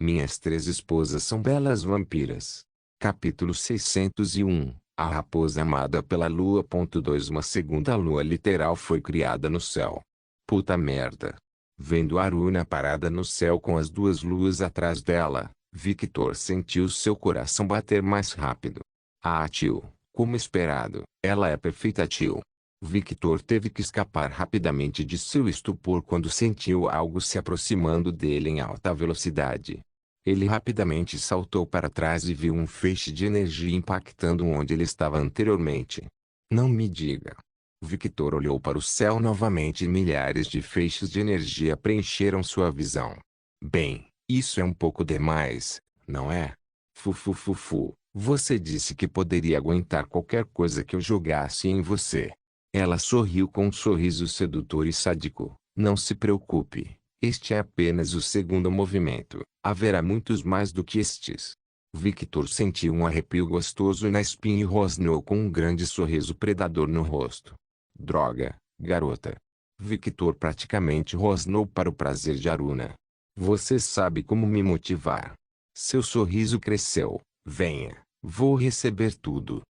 Minhas três esposas são belas vampiras. Capítulo 601. A raposa amada pela lua. 2. Uma segunda lua literal foi criada no céu. Puta merda. Vendo Aruna parada no céu com as duas luas atrás dela, Victor sentiu seu coração bater mais rápido. Ah, tio, como esperado, ela é perfeita, tio. Victor teve que escapar rapidamente de seu estupor quando sentiu algo se aproximando dele em alta velocidade. Ele rapidamente saltou para trás e viu um feixe de energia impactando onde ele estava anteriormente. Não me diga. Victor olhou para o céu novamente e milhares de feixes de energia preencheram sua visão. Bem, isso é um pouco demais, não é? Fufufufu, você disse que poderia aguentar qualquer coisa que eu jogasse em você. Ela sorriu com um sorriso sedutor e sádico. Não se preocupe, este é apenas o segundo movimento. Haverá muitos mais do que estes. Victor sentiu um arrepio gostoso na espinha e rosnou com um grande sorriso predador no rosto. Droga, garota. Victor praticamente rosnou para o prazer de Aruna. Você sabe como me motivar. Seu sorriso cresceu. Venha, vou receber tudo.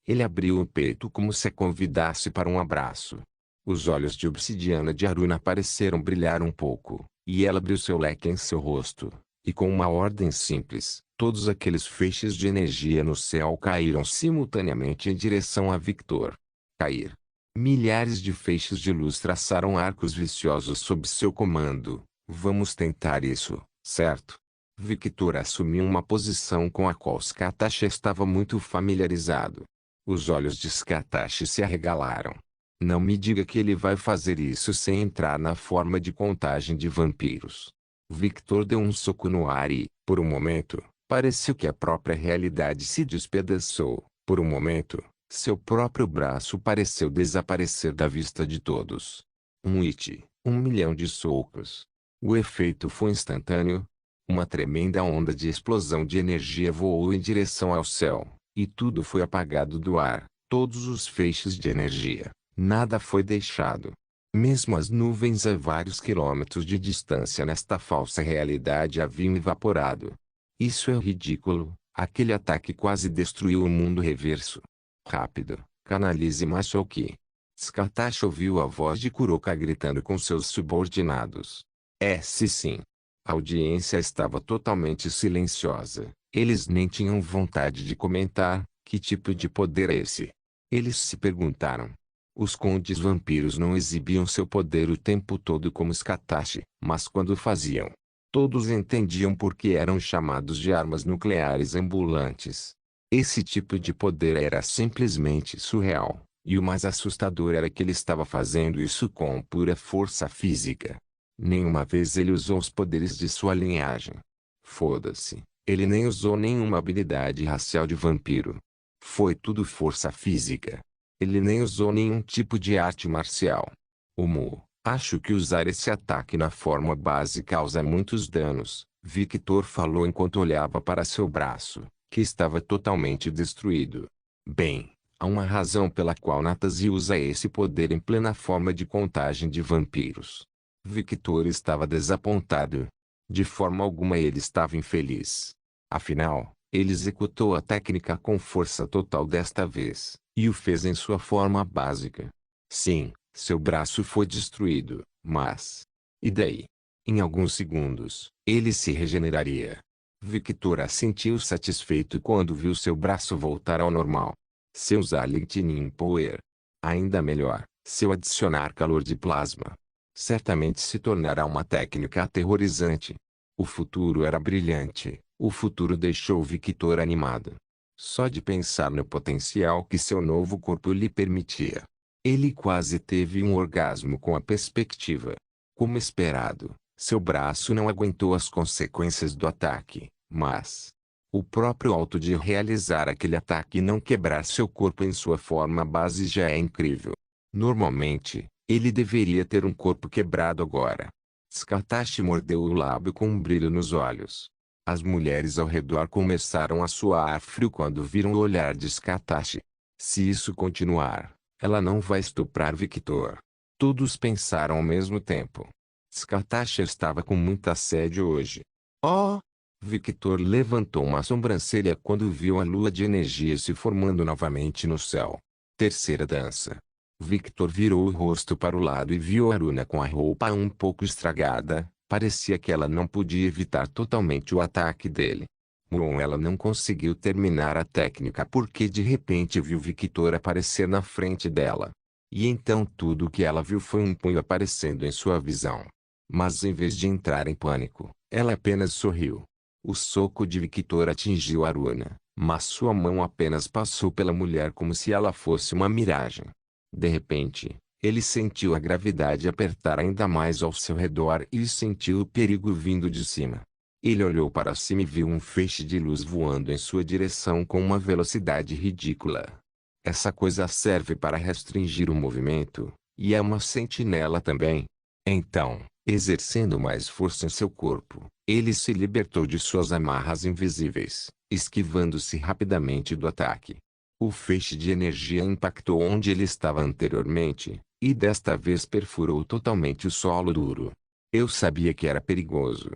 Ele abriu o peito como se a convidasse para um abraço. Os olhos de obsidiana de Aruna pareceram brilhar um pouco, e ela abriu seu leque em seu rosto, e com uma ordem simples, todos aqueles feixes de energia no céu caíram simultaneamente em direção a Victor. Cair. Milhares de feixes de luz traçaram arcos viciosos sob seu comando. Vamos tentar isso, certo? Victor assumiu uma posição com a qual Skatashi estava muito familiarizado. Os olhos de Skatashi se arregalaram. Não me diga que ele vai fazer isso sem entrar na forma de contagem de vampiros. Victor deu um soco no ar e, por um momento, pareceu que a própria realidade se despedaçou. Por um momento, seu próprio braço pareceu desaparecer da vista de todos. Um hit, 1 milhão de socos. O efeito foi instantâneo. Uma tremenda onda de explosão de energia voou em direção ao céu, e tudo foi apagado do ar, todos os feixes de energia. Nada foi deixado. Mesmo as nuvens a vários quilômetros de distância nesta falsa realidade haviam evaporado. Isso é ridículo. Aquele ataque quase destruiu o mundo reverso. Rápido, canalize Machoki. Skatashi ouviu a voz de Kuroka gritando com seus subordinados. Sim. A audiência estava totalmente silenciosa. Eles nem tinham vontade de comentar. Que tipo de poder é esse? Eles se perguntaram. Os condes vampiros não exibiam seu poder o tempo todo como Skatashi, mas quando faziam, todos entendiam por que eram chamados de armas nucleares ambulantes. Esse tipo de poder era simplesmente surreal, e o mais assustador era que ele estava fazendo isso com pura força física. Nenhuma vez ele usou os poderes de sua linhagem. Foda-se, ele nem usou nenhuma habilidade racial de vampiro. Foi tudo força física. Ele nem usou nenhum tipo de arte marcial. Acho que usar esse ataque na forma base causa muitos danos, Victor falou enquanto olhava para seu braço, que estava totalmente destruído. Bem, há uma razão pela qual Natasi usa esse poder em plena forma de contagem de vampiros. Victor estava desapontado. De forma alguma ele estava infeliz. Afinal, ele executou a técnica com força total desta vez, e o fez em sua forma básica. Sim, seu braço foi destruído, mas... E daí? Em alguns segundos, ele se regeneraria. Victor assentiu satisfeito quando viu seu braço voltar ao normal. Se usar Lightning Power. Ainda melhor, se eu adicionar calor de plasma. Certamente se tornará uma técnica aterrorizante. O futuro era brilhante. O futuro deixou Victor animado. Só de pensar no potencial que seu novo corpo lhe permitia. Ele quase teve um orgasmo com a perspectiva. Como esperado, seu braço não aguentou as consequências do ataque, mas... o próprio ato de realizar aquele ataque e não quebrar seu corpo em sua forma base já é incrível. Normalmente, ele deveria ter um corpo quebrado agora. Skatashi mordeu o lábio com um brilho nos olhos. As mulheres ao redor começaram a suar frio quando viram o olhar de Skatashi. Se isso continuar, ela não vai estuprar Victor. Todos pensaram ao mesmo tempo. Skatashi estava com muita sede hoje. Oh! Victor levantou uma sobrancelha quando viu a lua de energia se formando novamente no céu. Terceira dança. Victor virou o rosto para o lado e viu Aruna com a roupa um pouco estragada. Parecia que ela não podia evitar totalmente o ataque dele. Ela não conseguiu terminar a técnica porque de repente viu Victor aparecer na frente dela. E então tudo o que ela viu foi um punho aparecendo em sua visão. Mas em vez de entrar em pânico, ela apenas sorriu. O soco de Victor atingiu Aruna, mas sua mão apenas passou pela mulher como se ela fosse uma miragem. De repente, ele sentiu a gravidade apertar ainda mais ao seu redor e sentiu o perigo vindo de cima. Ele olhou para cima e viu um feixe de luz voando em sua direção com uma velocidade ridícula. Essa coisa serve para restringir o movimento, e é uma sentinela também. Então, exercendo mais força em seu corpo, ele se libertou de suas amarras invisíveis, esquivando-se rapidamente do ataque. O feixe de energia impactou onde ele estava anteriormente, e desta vez perfurou totalmente o solo duro. Eu sabia que era perigoso.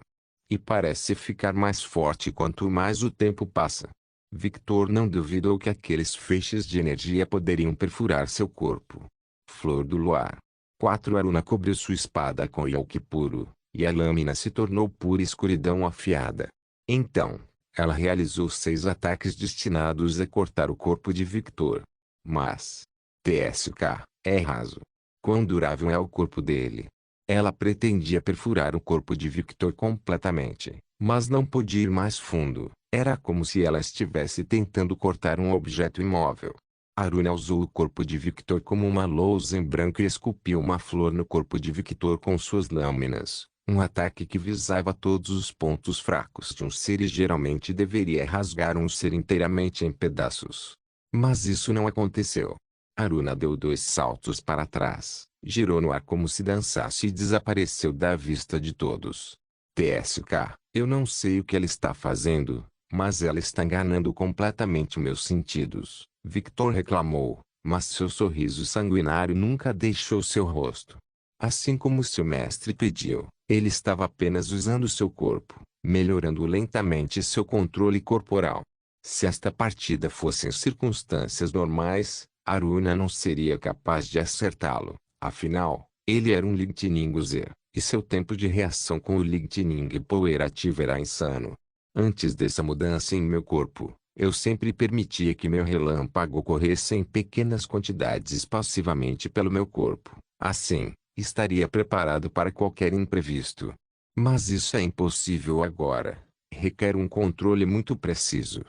E parece ficar mais forte quanto mais o tempo passa. Victor não duvidou que aqueles feixes de energia poderiam perfurar seu corpo. Flor do luar. 4 Aruna cobriu sua espada com Yoki puro, e a lâmina se tornou pura escuridão afiada. Então, ela realizou 6 ataques destinados a cortar o corpo de Victor. Mas, TSK, é raso. Quão durável é o corpo dele? Ela pretendia perfurar o corpo de Victor completamente, mas não podia ir mais fundo. Era como se ela estivesse tentando cortar um objeto imóvel. Aruna usou o corpo de Victor como uma lousa em branco e esculpiu uma flor no corpo de Victor com suas lâminas. Um ataque que visava todos os pontos fracos de um ser e geralmente deveria rasgar um ser inteiramente em pedaços. Mas isso não aconteceu. Aruna deu 2 saltos para trás, girou no ar como se dançasse e desapareceu da vista de todos. TSK, eu não sei o que ela está fazendo, mas ela está enganando completamente meus sentidos, Victor reclamou, mas seu sorriso sanguinário nunca deixou seu rosto. Assim como seu mestre pediu, ele estava apenas usando seu corpo, melhorando lentamente seu controle corporal. Se esta partida fosse em circunstâncias normais, Aruna não seria capaz de acertá-lo. Afinal, ele era um Lightning User, e seu tempo de reação com o Lightning Power ativo era insano. Antes dessa mudança em meu corpo, eu sempre permitia que meu relâmpago corresse em pequenas quantidades passivamente pelo meu corpo. Assim, estaria preparado para qualquer imprevisto. Mas isso é impossível agora. Requer um controle muito preciso.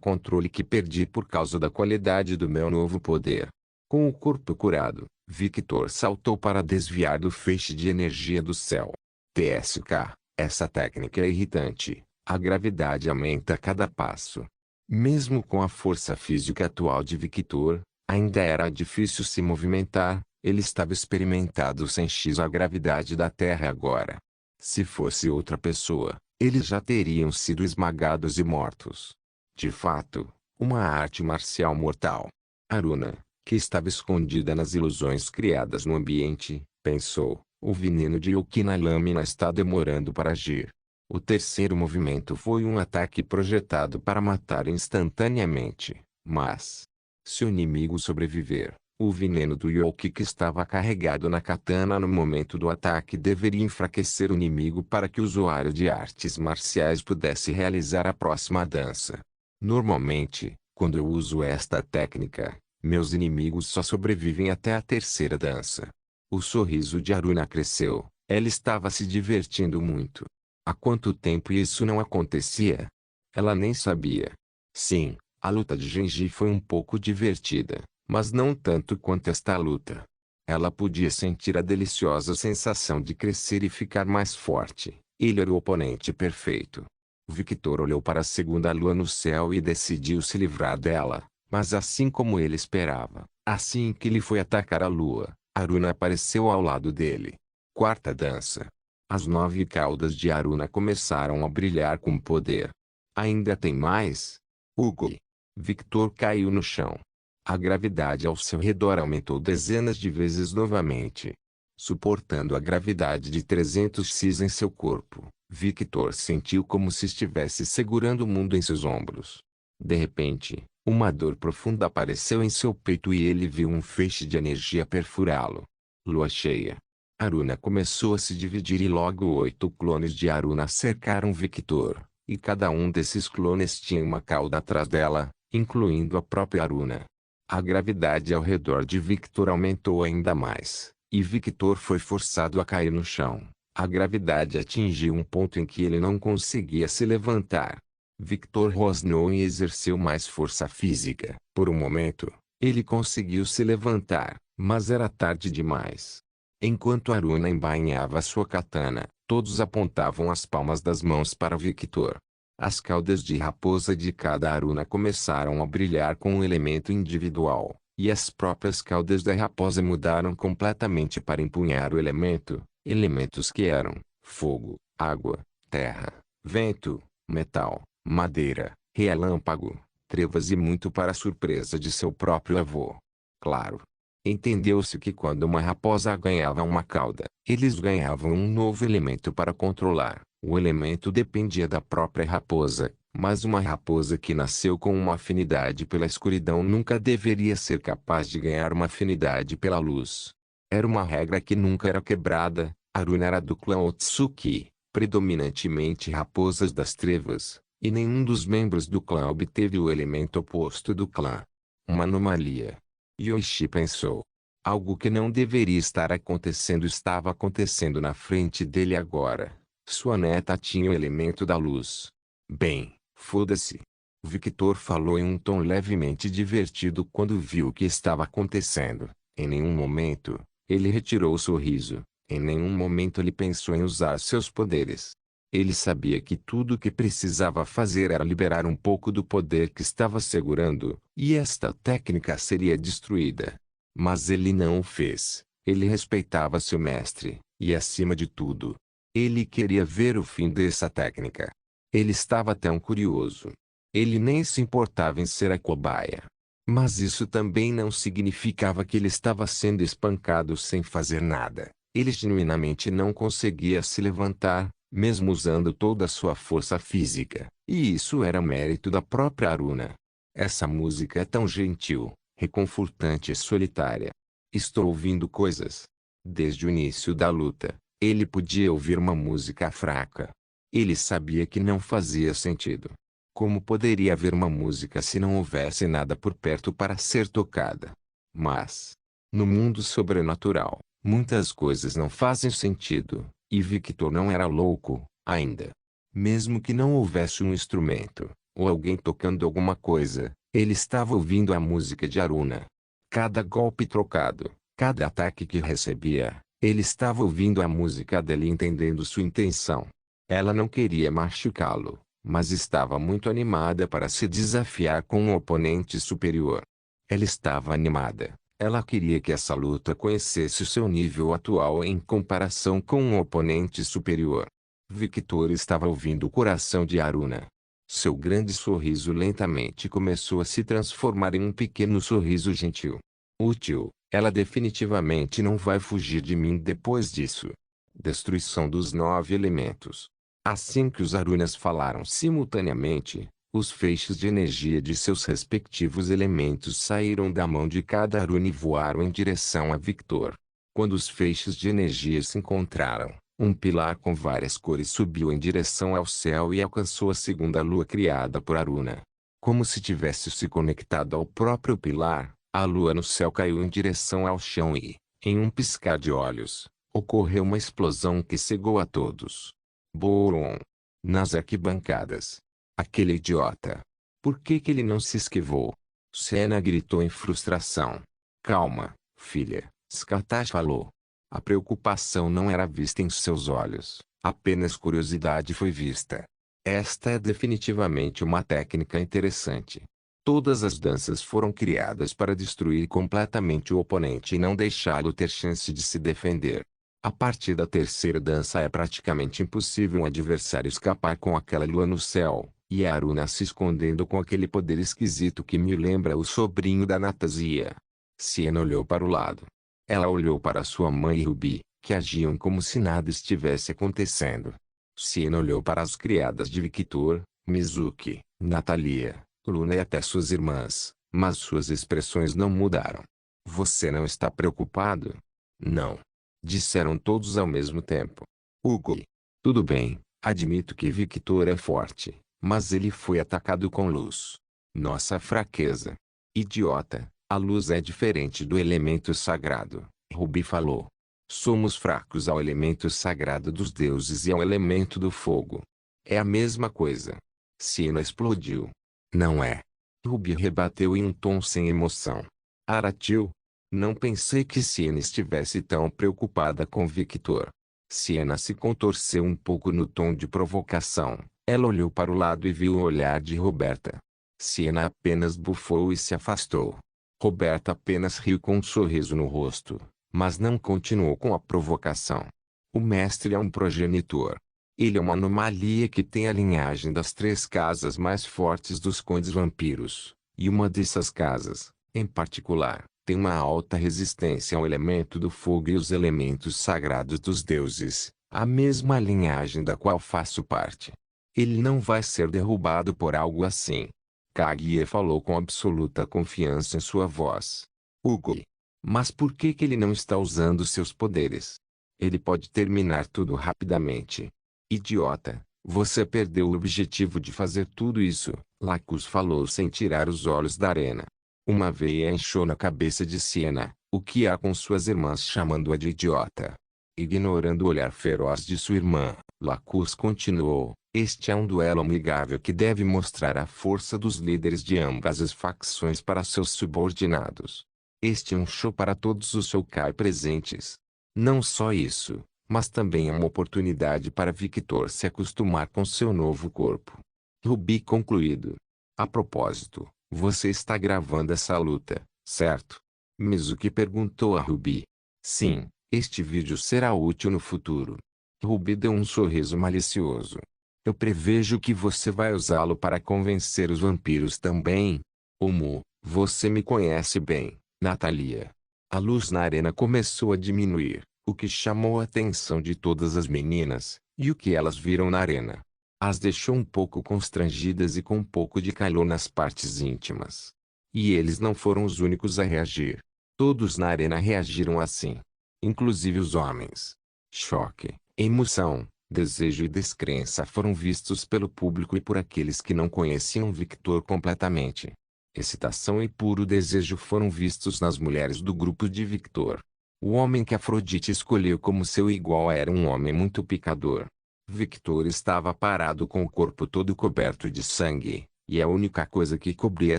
Controle que perdi por causa da qualidade do meu novo poder. Com o corpo curado, Victor saltou para desviar do feixe de energia do céu. TSK, essa técnica é irritante. A gravidade aumenta a cada passo. Mesmo com a força física atual de Victor, ainda era difícil se movimentar. Ele estava experimentado sem a gravidade da Terra agora. Se fosse outra pessoa, eles já teriam sido esmagados e mortos. De fato, uma arte marcial mortal. Aruna, que estava escondida nas ilusões criadas no ambiente, pensou, o veneno de Yoki na lâmina está demorando para agir. O terceiro movimento foi um ataque projetado para matar instantaneamente, mas, se o inimigo sobreviver, o veneno do Yoki que estava carregado na katana no momento do ataque deveria enfraquecer o inimigo para que o usuário de artes marciais pudesse realizar a próxima dança. Normalmente, quando eu uso esta técnica, meus inimigos só sobrevivem até a terceira dança. O sorriso de Aruna cresceu, ela estava se divertindo muito. Há quanto tempo isso não acontecia? Ela nem sabia. Sim, a luta de Genji foi um pouco divertida, mas não tanto quanto esta luta. Ela podia sentir a deliciosa sensação de crescer e ficar mais forte. Ele era o oponente perfeito. Victor olhou para a segunda lua no céu e decidiu se livrar dela, mas assim como ele esperava, assim que ele foi atacar a lua, Aruna apareceu ao lado dele. Quarta dança. As 9 caudas de Aruna começaram a brilhar com poder. Ainda tem mais? Hugo. Victor caiu no chão. A gravidade ao seu redor aumentou dezenas de vezes novamente. Suportando a gravidade de 300 cis em seu corpo, Victor sentiu como se estivesse segurando o mundo em seus ombros. De repente, uma dor profunda apareceu em seu peito e ele viu um feixe de energia perfurá-lo. Lua cheia. Aruna começou a se dividir e logo 8 clones de Aruna cercaram Victor, e cada um desses clones tinha uma cauda atrás dela, incluindo a própria Aruna. A gravidade ao redor de Victor aumentou ainda mais, e Victor foi forçado a cair no chão. A gravidade atingiu um ponto em que ele não conseguia se levantar. Victor rosnou e exerceu mais força física. Por um momento, ele conseguiu se levantar, mas era tarde demais. Enquanto Aruna embainhava sua katana, todos apontavam as palmas das mãos para Victor. As caudas de raposa de cada Aruna começaram a brilhar com um elemento individual, e as próprias caudas da raposa mudaram completamente para empunhar o elemento. Elementos que eram fogo, água, terra, vento, metal, madeira, relâmpago, trevas e muito para a surpresa de seu próprio avô. Claro. Entendeu-se que quando uma raposa ganhava uma cauda, eles ganhavam um novo elemento para controlar. O elemento dependia da própria raposa, mas uma raposa que nasceu com uma afinidade pela escuridão nunca deveria ser capaz de ganhar uma afinidade pela luz. Era uma regra que nunca era quebrada. Aruna era do clã Otsuki, predominantemente raposas das trevas, e nenhum dos membros do clã obteve o elemento oposto do clã. Uma anomalia. Yoshi pensou. Algo que não deveria estar acontecendo estava acontecendo na frente dele agora. Sua neta tinha o elemento da luz. Bem, foda-se. Victor falou em um tom levemente divertido quando viu o que estava acontecendo. Em nenhum momento, ele retirou o sorriso. Em nenhum momento ele pensou em usar seus poderes. Ele sabia que tudo o que precisava fazer era liberar um pouco do poder que estava segurando, e esta técnica seria destruída. Mas ele não o fez. Ele respeitava seu mestre, e acima de tudo, ele queria ver o fim dessa técnica. Ele estava tão curioso. Ele nem se importava em ser a cobaia. Mas isso também não significava que ele estava sendo espancado sem fazer nada. Ele genuinamente não conseguia se levantar, mesmo usando toda a sua força física, e isso era mérito da própria Aruna. Essa música é tão gentil, reconfortante e solitária. Estou ouvindo coisas. Desde o início da luta, ele podia ouvir uma música fraca. Ele sabia que não fazia sentido. Como poderia haver uma música se não houvesse nada por perto para ser tocada? Mas, no mundo sobrenatural, muitas coisas não fazem sentido, e Victor não era louco, ainda. Mesmo que não houvesse um instrumento, ou alguém tocando alguma coisa, ele estava ouvindo a música de Aruna. Cada golpe trocado, cada ataque que recebia, ele estava ouvindo a música dele e entendendo sua intenção. Ela não queria machucá-lo, mas estava muito animada para se desafiar com um oponente superior. Ela estava animada. Ela queria que essa luta conhecesse o seu nível atual em comparação com um oponente superior. Victor estava ouvindo o coração de Aruna. Seu grande sorriso lentamente começou a se transformar em um pequeno sorriso gentil. Útil, ela definitivamente não vai fugir de mim depois disso. Destruição dos 9 elementos. Assim que os Arunas falaram simultaneamente, os feixes de energia de seus respectivos elementos saíram da mão de cada Aruna e voaram em direção a Victor. Quando os feixes de energia se encontraram, um pilar com várias cores subiu em direção ao céu e alcançou a segunda lua criada por Aruna. Como se tivesse se conectado ao próprio pilar, a lua no céu caiu em direção ao chão e, em um piscar de olhos, ocorreu uma explosão que cegou a todos. Boom! Nas arquibancadas. Aquele idiota. Por que ele não se esquivou? Senna gritou em frustração. Calma, filha, Scartash falou. A preocupação não era vista em seus olhos, apenas curiosidade foi vista. Esta é definitivamente uma técnica interessante. Todas as danças foram criadas para destruir completamente o oponente e não deixá-lo ter chance de se defender. A partir da terceira dança é praticamente impossível um adversário escapar com aquela lua no céu, e a Aruna se escondendo com aquele poder esquisito que me lembra o sobrinho da Natasia. Siena olhou para o lado. Ela olhou para sua mãe e Ruby, que agiam como se nada estivesse acontecendo. Siena olhou para as criadas de Victor, Mizuki, Natalia, Luna e até suas irmãs, mas suas expressões não mudaram. Você não está preocupado? Não. Disseram todos ao mesmo tempo. Hugo. Tudo bem, admito que Victor é forte, mas ele foi atacado com luz. Nossa fraqueza. Idiota, a luz é diferente do elemento sagrado, Ruby falou. Somos fracos ao elemento sagrado dos deuses e ao elemento do fogo. É a mesma coisa. Siena explodiu. Não é. Ruby rebateu em um tom sem emoção. Aratil? Não pensei que Siena estivesse tão preocupada com Victor. Siena se contorceu um pouco no tom de provocação. Ela olhou para o lado e viu o olhar de Roberta. Siena apenas bufou e se afastou. Roberta apenas riu com um sorriso no rosto, mas não continuou com a provocação. O mestre é um progenitor. Ele é uma anomalia que tem a linhagem das 3 casas mais fortes dos condes vampiros, e uma dessas casas, em particular, tem uma alta resistência ao elemento do fogo e os elementos sagrados dos deuses, a mesma linhagem da qual faço parte. Ele não vai ser derrubado por algo assim. Kaguya falou com absoluta confiança em sua voz. Hugo. Mas por que ele não está usando seus poderes? Ele pode terminar tudo rapidamente. Idiota, você perdeu o objetivo de fazer tudo isso, Lacus falou sem tirar os olhos da arena. Uma veia inchou na cabeça de Siena. O que há com suas irmãs chamando-a de idiota? Ignorando o olhar feroz de sua irmã, Lacus continuou. Este é um duelo amigável que deve mostrar a força dos líderes de ambas as facções para seus subordinados. Este é um show para todos os Shokai presentes. Não só isso, mas também é uma oportunidade para Victor se acostumar com seu novo corpo. Ruby concluído. A propósito, você está gravando essa luta, certo? Mizuki perguntou a Ruby. Sim, este vídeo será útil no futuro. Ruby deu um sorriso malicioso. Eu prevejo que você vai usá-lo para convencer os vampiros também. Omo, você me conhece bem, Natalia. A luz na arena começou a diminuir, o que chamou a atenção de todas as meninas, e o que elas viram na arena as deixou um pouco constrangidas e com um pouco de calor nas partes íntimas. E eles não foram os únicos a reagir. Todos na arena reagiram assim. Inclusive os homens. Choque, emoção, desejo e descrença foram vistos pelo público e por aqueles que não conheciam Victor completamente. Excitação e puro desejo foram vistos nas mulheres do grupo de Victor. O homem que Afrodite escolheu como seu igual era um homem muito picador. Victor estava parado com o corpo todo coberto de sangue, e a única coisa que cobria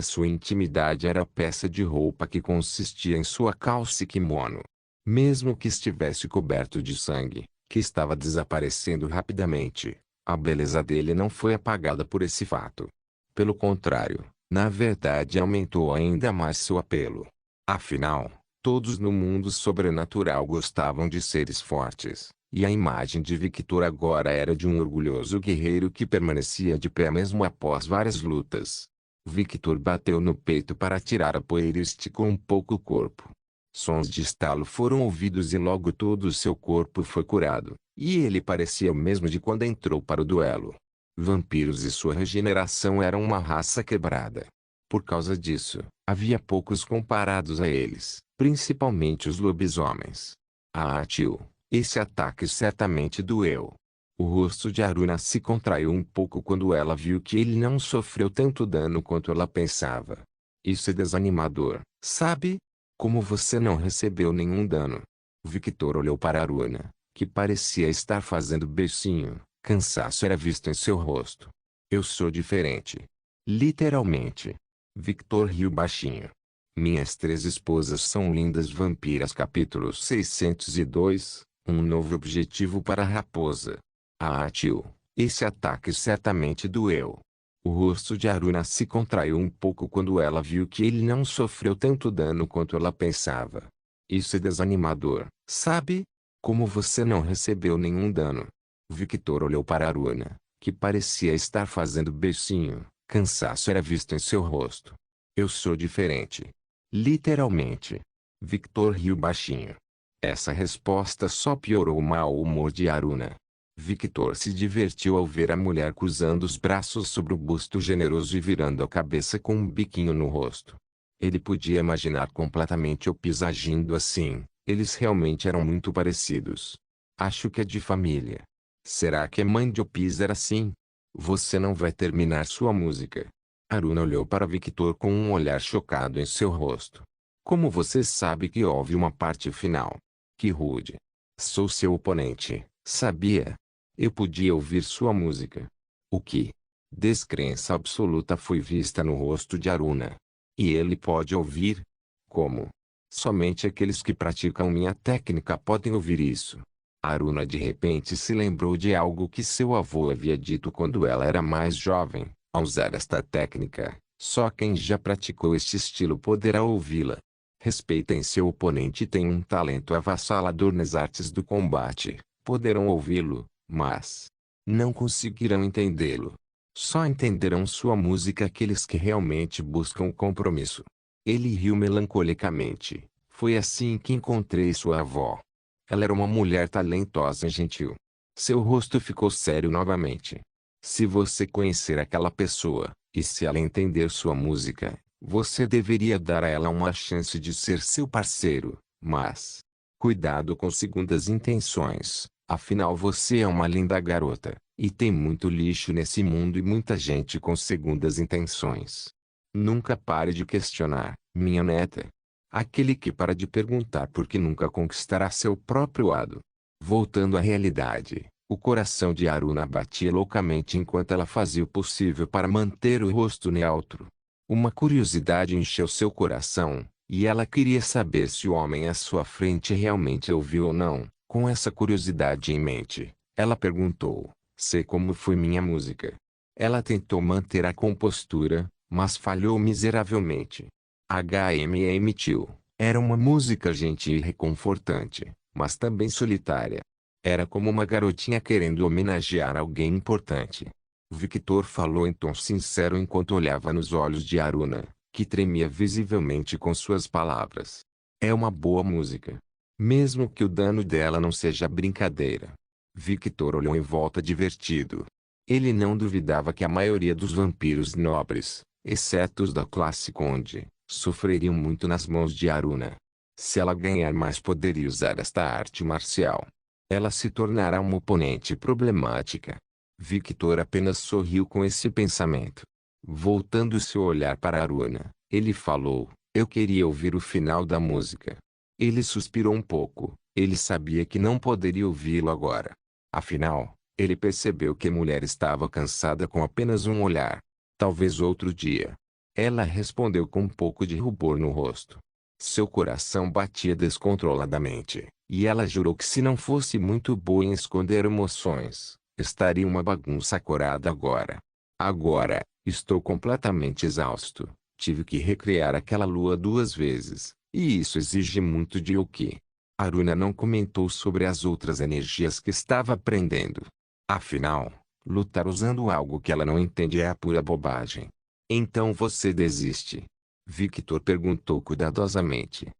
sua intimidade era a peça de roupa que consistia em sua calça e kimono. Mesmo que estivesse coberto de sangue, que estava desaparecendo rapidamente, a beleza dele não foi apagada por esse fato. Pelo contrário, na verdade aumentou ainda mais seu apelo. Afinal, todos no mundo sobrenatural gostavam de seres fortes. E a imagem de Victor agora era de um orgulhoso guerreiro que permanecia de pé mesmo após várias lutas. Victor bateu no peito para tirar a poeira e esticou um pouco o corpo. Sons de estalo foram ouvidos e logo todo o seu corpo foi curado, e ele parecia o mesmo de quando entrou para o duelo. Vampiros e sua regeneração eram uma raça quebrada. Por causa disso, havia poucos comparados a eles, principalmente os lobisomens. Tio. Esse ataque certamente doeu. O rosto de Aruna se contraiu um pouco quando ela viu que ele não sofreu tanto dano quanto ela pensava. Isso é desanimador, sabe? Como você não recebeu nenhum dano? Victor olhou para Aruna, que parecia estar fazendo beicinho. Cansaço era visto em seu rosto. Eu sou diferente. Literalmente. Victor riu baixinho. Minhas 3 esposas são lindas vampiras. Capítulo 602. Um novo objetivo para a raposa. Tio, esse ataque certamente doeu. O rosto de Aruna se contraiu um pouco quando ela viu que ele não sofreu tanto dano quanto ela pensava. Isso é desanimador, sabe? Como você não recebeu nenhum dano? Victor olhou para Aruna, que parecia estar fazendo beicinho. Cansaço era visto em seu rosto. Eu sou diferente. Literalmente. Victor riu baixinho. Essa resposta só piorou o mau humor de Aruna. Victor se divertiu ao ver a mulher cruzando os braços sobre o busto generoso e virando a cabeça com um biquinho no rosto. Ele podia imaginar completamente Opis agindo assim. Eles realmente eram muito parecidos. Acho que é de família. Será que a mãe de Opis era assim? Você não vai terminar sua música. Aruna olhou para Victor com um olhar chocado em seu rosto. Como você sabe que houve uma parte final? Que rude. Sou seu oponente, sabia? Eu podia ouvir sua música. O que? Descrença absoluta foi vista no rosto de Aruna. E ele pode ouvir? Como? Somente aqueles que praticam minha técnica podem ouvir isso. Aruna de repente se lembrou de algo que seu avô havia dito quando ela era mais jovem. Ao usar esta técnica, só quem já praticou este estilo poderá ouvi-la. Respeitem seu oponente e tem um talento avassalador nas artes do combate. Poderão ouvi-lo, mas não conseguirão entendê-lo. Só entenderão sua música aqueles que realmente buscam o compromisso. Ele riu melancolicamente. Foi assim que encontrei sua avó. Ela era uma mulher talentosa e gentil. Seu rosto ficou sério novamente. Se você conhecer aquela pessoa, e se ela entender sua música, você deveria dar a ela uma chance de ser seu parceiro, mas cuidado com segundas intenções, afinal você é uma linda garota, e tem muito lixo nesse mundo e muita gente com segundas intenções. Nunca pare de questionar, minha neta. Aquele que para de perguntar porque nunca conquistará seu próprio lado. Voltando à realidade, o coração de Aruna batia loucamente enquanto ela fazia o possível para manter o rosto neutro. Uma curiosidade encheu seu coração, e ela queria saber se o homem à sua frente realmente ouviu ou não. Com essa curiosidade em mente, ela perguntou: sei como foi minha música. Ela tentou manter a compostura, mas falhou miseravelmente. Emitiu. Era uma música gentil e reconfortante, mas também solitária. Era como uma garotinha querendo homenagear alguém importante. Victor falou em tom sincero enquanto olhava nos olhos de Aruna, que tremia visivelmente com suas palavras. É uma boa música. Mesmo que o dano dela não seja brincadeira. Victor olhou em volta divertido. Ele não duvidava que a maioria dos vampiros nobres, exceto os da classe Conde, sofreriam muito nas mãos de Aruna. Se ela ganhar mais poder e usar esta arte marcial, ela se tornará uma oponente problemática. Victor apenas sorriu com esse pensamento. Voltando seu olhar para Aruna, ele falou: eu queria ouvir o final da música. Ele suspirou um pouco. Ele sabia que não poderia ouvi-lo agora. Afinal, ele percebeu que a mulher estava cansada com apenas um olhar. Talvez outro dia. Ela respondeu com um pouco de rubor no rosto. Seu coração batia descontroladamente, e ela jurou que se não fosse muito boa em esconder emoções, estaria uma bagunça acorada agora. Agora, estou completamente exausto. Tive que recriar aquela lua 2 vezes, e isso exige muito de Yuki. Aruna não comentou sobre as outras energias que estava aprendendo. Afinal, lutar usando algo que ela não entende é a pura bobagem. Então você desiste? Victor perguntou cuidadosamente.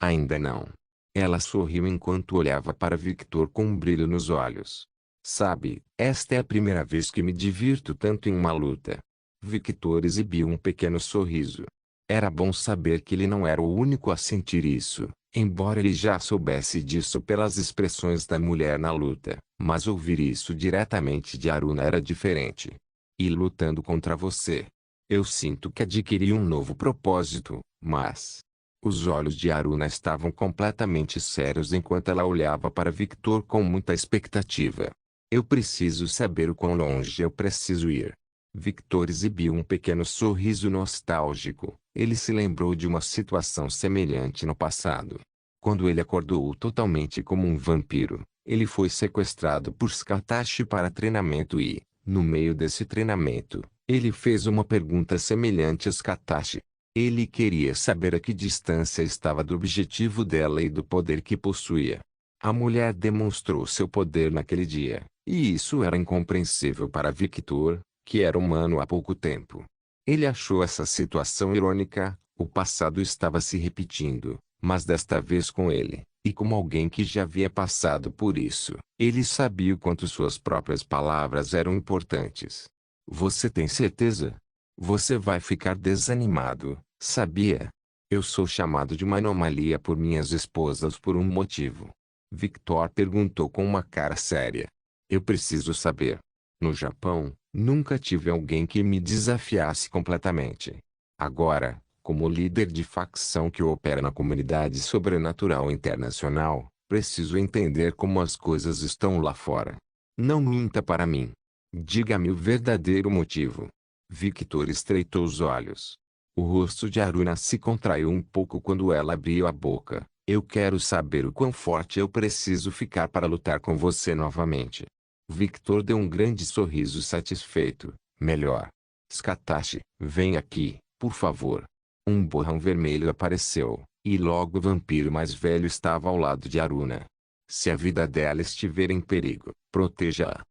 Ainda não. Ela sorriu enquanto olhava para Victor com um brilho nos olhos. Sabe, esta é a primeira vez que me divirto tanto em uma luta. Victor exibiu um pequeno sorriso. Era bom saber que ele não era o único a sentir isso, embora ele já soubesse disso pelas expressões da mulher na luta, mas ouvir isso diretamente de Aruna era diferente. E lutando contra você, eu sinto que adquiri um novo propósito, mas... Os olhos de Aruna estavam completamente sérios enquanto ela olhava para Victor com muita expectativa. Eu preciso saber o quão longe eu preciso ir. Victor exibiu um pequeno sorriso nostálgico. Ele se lembrou de uma situação semelhante no passado. Quando ele acordou totalmente como um vampiro, ele foi sequestrado por Skatashi para treinamento e, no meio desse treinamento, ele fez uma pergunta semelhante a Skatashi. Ele queria saber a que distância estava do objetivo dela e do poder que possuía. A mulher demonstrou seu poder naquele dia, e isso era incompreensível para Victor, que era humano há pouco tempo. Ele achou essa situação irônica. O passado estava se repetindo, mas desta vez com ele. E como alguém que já havia passado por isso, ele sabia o quanto suas próprias palavras eram importantes. Você tem certeza? Você vai ficar desanimado, sabia? Eu sou chamado de uma anomalia por minhas esposas por um motivo. Victor perguntou com uma cara séria. Eu preciso saber. No Japão, nunca tive alguém que me desafiasse completamente. Agora, como líder de facção que opera na comunidade sobrenatural internacional, preciso entender como as coisas estão lá fora. Não minta para mim. Diga-me o verdadeiro motivo. Victor estreitou os olhos. O rosto de Aruna se contraiu um pouco quando ela abriu a boca. Eu quero saber o quão forte eu preciso ficar para lutar com você novamente. Victor deu um grande sorriso satisfeito. Melhor. Scatashi, vem aqui, por favor. Um borrão vermelho apareceu, e logo o vampiro mais velho estava ao lado de Aruna. Se a vida dela estiver em perigo, proteja-a.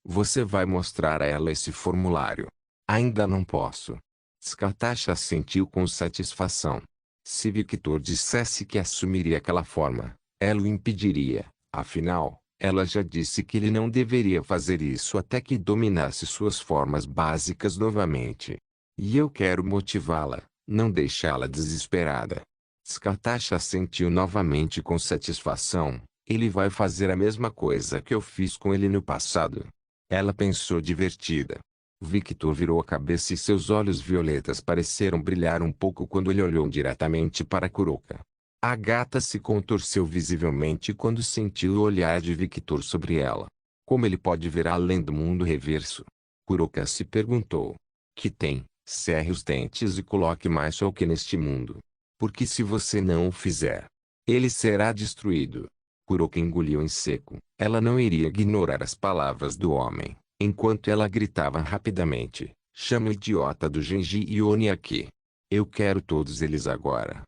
Você vai mostrar a ela esse formulário. Ainda não posso. Scatashi assentiu com satisfação. Se Victor dissesse que assumiria aquela forma, ela o impediria. Afinal, ela já disse que ele não deveria fazer isso até que dominasse suas formas básicas novamente. E eu quero motivá-la, não deixá-la desesperada. Scatashi assentiu novamente com satisfação. Ele vai fazer a mesma coisa que eu fiz com ele no passado. Ela pensou divertida. Victor virou a cabeça e seus olhos violetas pareceram brilhar um pouco quando ele olhou diretamente para Kuroka. A gata se contorceu visivelmente quando sentiu o olhar de Victor sobre ela. Como ele pode ver além do mundo reverso? Kuroka se perguntou. Que tem? Cerre os dentes e coloque mais choque neste mundo. Porque se você não o fizer, ele será destruído. Kuroka engoliu em seco. Ela não iria ignorar as palavras do homem, enquanto ela gritava rapidamente. Chama o idiota do Genji Yone aqui. Eu quero todos eles agora.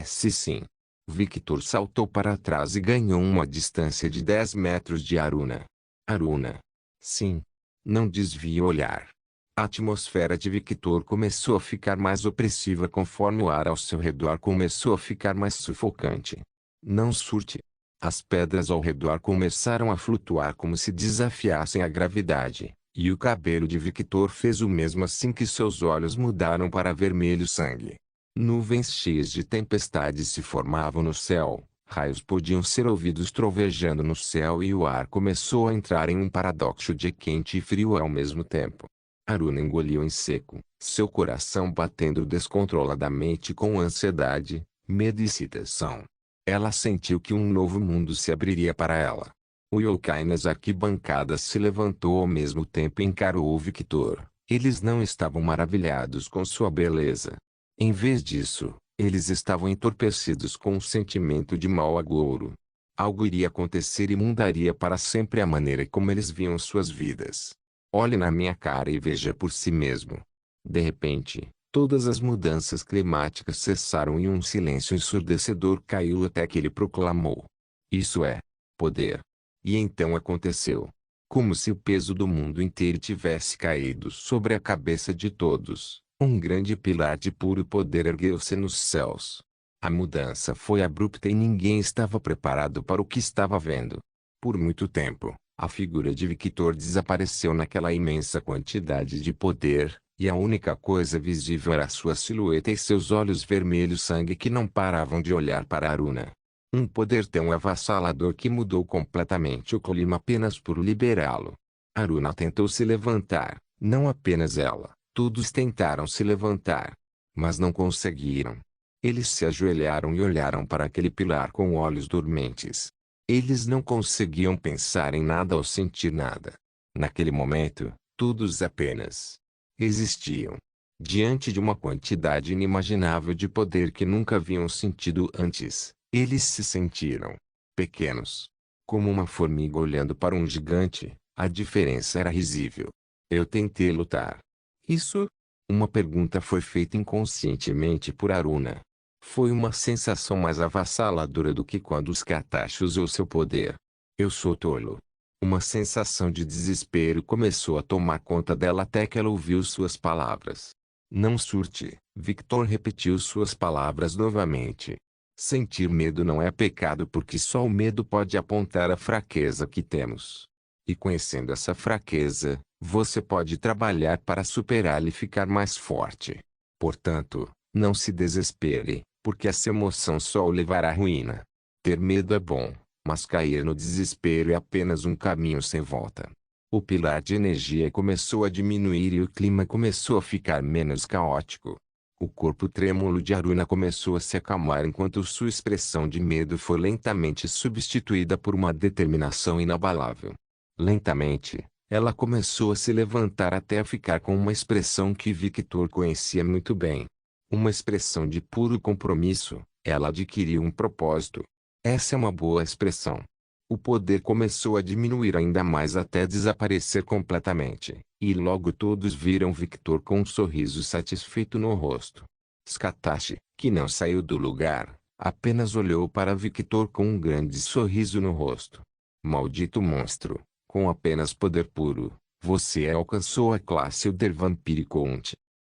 Se sim. Victor saltou para trás e ganhou uma distância de 10 metros de Aruna. Aruna. Sim. Não desvie o olhar. A atmosfera de Victor começou a ficar mais opressiva conforme o ar ao seu redor começou a ficar mais sufocante. Não surte. As pedras ao redor começaram a flutuar como se desafiassem a gravidade, e o cabelo de Victor fez o mesmo assim que seus olhos mudaram para vermelho sangue. Nuvens cheias de tempestade se formavam no céu, raios podiam ser ouvidos trovejando no céu e o ar começou a entrar em um paradoxo de quente e frio ao mesmo tempo. Aruna engoliu em seco, seu coração batendo descontroladamente com ansiedade, medo e excitação. Ela sentiu que um novo mundo se abriria para ela. O yokai nas arquibancadas se levantou ao mesmo tempo e encarou o Victor. Eles não estavam maravilhados com sua beleza. Em vez disso, eles estavam entorpecidos com um sentimento de mau agouro. Algo iria acontecer e mudaria para sempre a maneira como eles viam suas vidas. Olhe na minha cara e veja por si mesmo. De repente, todas as mudanças climáticas cessaram e um silêncio ensurdecedor caiu até que ele proclamou. Isso é poder. E então aconteceu. Como se o peso do mundo inteiro tivesse caído sobre a cabeça de todos, um grande pilar de puro poder ergueu-se nos céus. A mudança foi abrupta e ninguém estava preparado para o que estava vendo. Por muito tempo, a figura de Victor desapareceu naquela imensa quantidade de poder, e a única coisa visível era sua silhueta e seus olhos vermelhos sangue que não paravam de olhar para Aruna. Um poder tão avassalador que mudou completamente o clima apenas por liberá-lo. Aruna tentou se levantar, não apenas ela, todos tentaram se levantar. Mas não conseguiram. Eles se ajoelharam e olharam para aquele pilar com olhos dormentes. Eles não conseguiam pensar em nada ou sentir nada. Naquele momento, todos apenas existiam. Diante de uma quantidade inimaginável de poder que nunca haviam sentido antes, eles se sentiram pequenos. Como uma formiga olhando para um gigante, a diferença era risível. Eu tentei lutar. Isso? Uma pergunta foi feita inconscientemente por Aruna. Foi uma sensação mais avassaladora do que quando os Katashi usou seu poder. Eu sou tolo. Uma sensação de desespero começou a tomar conta dela até que ela ouviu suas palavras. Não surte, Victor repetiu suas palavras novamente. Sentir medo não é pecado porque só o medo pode apontar a fraqueza que temos. E conhecendo essa fraqueza, você pode trabalhar para superá-la e ficar mais forte. Portanto, não se desespere, porque essa emoção só o levará à ruína. Ter medo é bom, mas cair no desespero é apenas um caminho sem volta. O pilar de energia começou a diminuir e o clima começou a ficar menos caótico. O corpo trêmulo de Aruna começou a se acalmar enquanto sua expressão de medo foi lentamente substituída por uma determinação inabalável. Lentamente, ela começou a se levantar até ficar com uma expressão que Victor conhecia muito bem. Uma expressão de puro compromisso. Ela adquiriu um propósito. Essa é uma boa expressão. O poder começou a diminuir ainda mais até desaparecer completamente, e logo todos viram Victor com um sorriso satisfeito no rosto. Scatashi, que não saiu do lugar, apenas olhou para Victor com um grande sorriso no rosto. Maldito monstro, com apenas poder puro, você alcançou a classe Elder Vampírico 1.